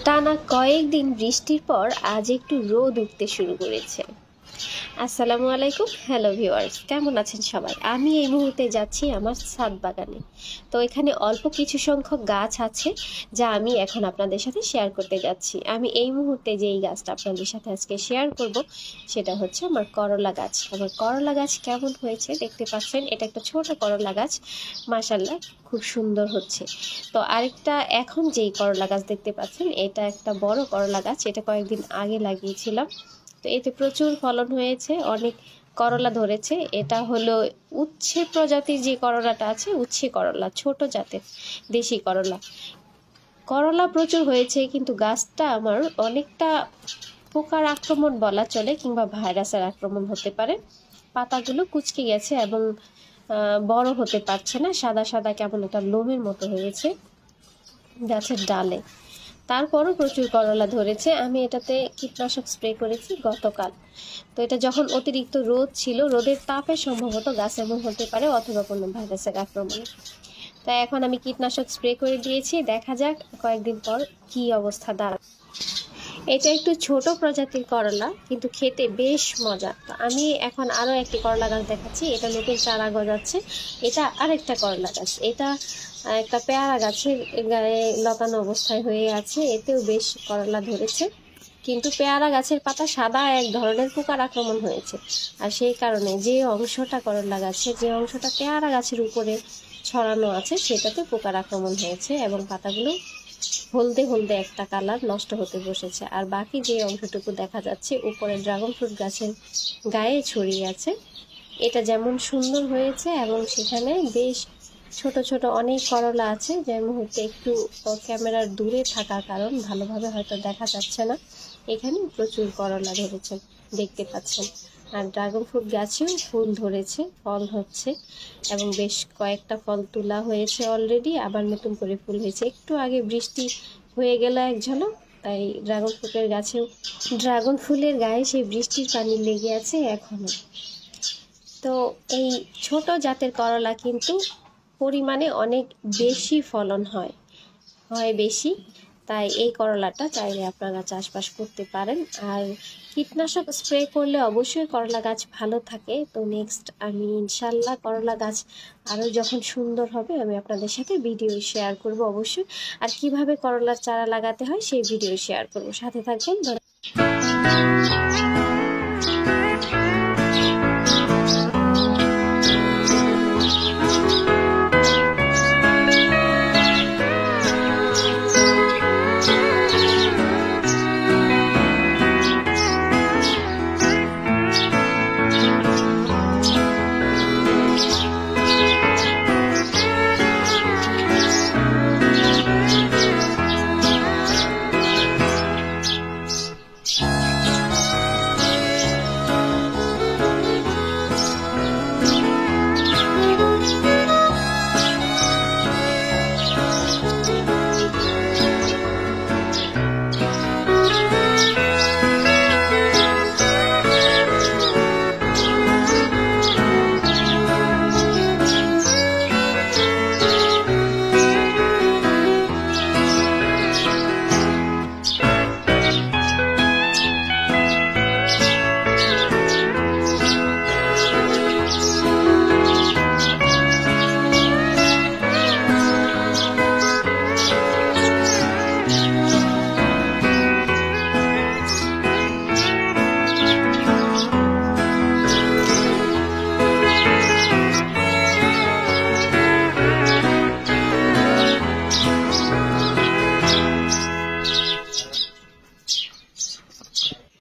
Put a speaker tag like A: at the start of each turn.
A: টানা কয়েকদিন বৃষ্টির পর আজ একটু রোদ উঠতে শুরু করেছে। আসসালামু আলাইকুম, হ্যালো ভিউয়ার্স, কেমন আছেন সবাই? আমি এই মুহূর্তে যাচ্ছি আমার ছাদ বাগানে। তো এখানে অল্প কিছু সংখ্যক গাছ আছে যা আমি এখন আপনাদের সাথে শেয়ার করতে যাচ্ছি। আমি এই মুহূর্তে যেই গাছটা আপনাদের সাথে আজকে শেয়ার করব সেটা হচ্ছে আমার করলা গাছ। আমার করলা গাছ কেমন হয়েছে দেখতে পাচ্ছেন, এটা একটা ছোট করলা গাছ, মাশাআল্লাহ খুব সুন্দর হচ্ছে। তো আরেকটা এখন যেই করলা গাছ দেখতে পাচ্ছেন এটা একটা বড় করলা গাছ, এটা কয়েকদিন আগে লাগিয়েছিলাম। তো এতে প্রচুর ফলন হয়েছে, অনেক করলা ধরেছে। এটা হলো উচ্ছে প্রজাতির যে করলাটা আছে, উচ্ছে করলা, ছোট জাতের দেশি করলা। করলা প্রচুর হয়েছে, কিন্তু গাছটা আমার অনেকটা পোকার আক্রমণ বলা চলে, কিংবা ভাইরাসের আক্রমণ হতে পারে। পাতাগুলো কুঁচকে গেছে এবং বড় হতে পারছে না, সাদা সাদা কেমন একটা লোমের মতো হয়েছে গাছের ডালে। তারপরও প্রচুর করলা ধরেছে। আমি এটাতে কীটনাশক স্প্রে করেছি গতকাল। তো এটা যখন অতিরিক্ত রোদ ছিল, রোদের তাপে সম্ভবত গাছ এমন হতে পারে, অথবা কোনো ভাইরাসের আক্রমণে। তাই এখন আমি কীটনাশক স্প্রে করে দিয়েছি, দেখা যাক কয়েকদিন পর কি অবস্থা দাঁড়ায়। এটা একটু ছোট প্রজাতির করলা, কিন্তু খেতে বেশ মজা। তো আমি এখন আরও একটি করলা গাছ দেখাচ্ছি, এটা নতুন চারা গজাচ্ছে। এটা আরেকটা করলা গাছ, এটা একটা পেয়ারা গাছের গায়ে লতানো অবস্থায় হয়ে আছে, এতেও বেশ করলা ধরেছে। কিন্তু পেয়ারা গাছের পাতা সাদা এক ধরনের পোকার আক্রমণ হয়েছে, আর সেই কারণে যে অংশটা করলা গাছের, যে অংশটা পেয়ারা গাছের উপরে ছড়ানো আছে, সেটাতে পোকার আক্রমণ হয়েছে এবং পাতাগুলো হলদে হলদে একটা কালার নষ্ট হতে বসেছে। আর বাকি যে অংশটুকু দেখা যাচ্ছে উপরে ড্রাগন ফ্রুট গাছের গায়ে ছড়িয়ে আছে, এটা যেমন সুন্দর হয়েছে এবং সেখানে বেশ ছোট ছোট অনেক করলা আছে, যে মুহূর্তে একটু ক্যামেরার দূরে থাকার কারণ ভালোভাবে হয়তো দেখা যাচ্ছে না। এখানে প্রচুর করলা ধরেছে দেখতে পাচ্ছেন। আর ড্রাগন ফ্রুট গাছেও ফুল ধরেছে, ফল হচ্ছে এবং বেশ কয়েকটা ফল তোলা হয়েছে অলরেডি, আবার নতুন করে ফুল হয়েছে। একটু আগে বৃষ্টি হয়ে গেল এক ঝলক, তাই ড্রাগন ফ্রুটের গাছেও, ড্রাগন ফুলের গায়ে সেই বৃষ্টির পানি লেগে আছে এখনো। তো এই ছোট জাতের করলা কিন্তু পরিমাণে অনেক বেশি ফলন হয় বেশি, তাই এই করলাটা চাইলে আপনারা চাষবাস করতে পারেন। আর কীটনাশক স্প্রে করলে অবশ্যই করলা গাছ ভালো থাকে। তো নেক্সট আমি ইনশাল্লাহ করলা গাছ আরও যখন সুন্দর হবে আমি আপনাদের সাথে ভিডিও শেয়ার করব অবশ্যই। আর কিভাবে করলার চারা লাগাতে হয় সেই ভিডিও শেয়ার করব, সাথে থাকবেন।